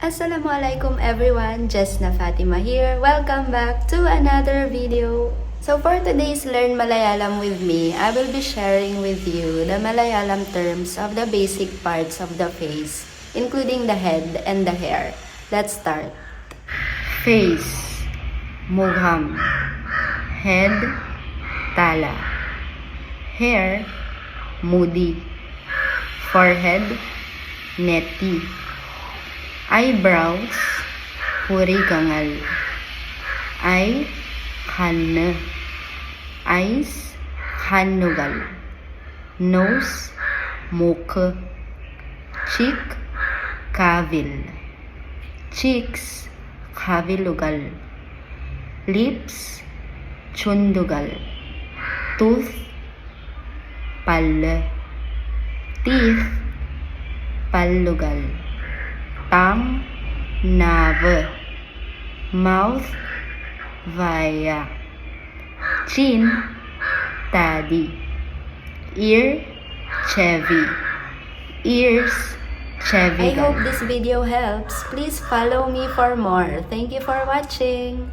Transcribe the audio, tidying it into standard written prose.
Assalamualaikum everyone, Jasna Fatima here. Welcome back to another video. So for today's Learn Malayalam with me, I will be sharing with you the Malayalam terms of the basic parts of the face, including the head and the hair. Let's start. Face, mugham. Head, tala. Hair, mudi. Forehead, neti. Eyebrows, puri kangal. Eye, kanna. Eyes, kannugal. Nose, mukh. Cheek, kavil. Cheeks, kavilugal. Lips, chundugal. Tooth, pall. Teeth, pallugal. Tongue, nav. Mouth, vaya. Chin, tadi. Ear, chevi. Ears, chevigal. I hope this video helps. Please follow me for more. Thank you for watching.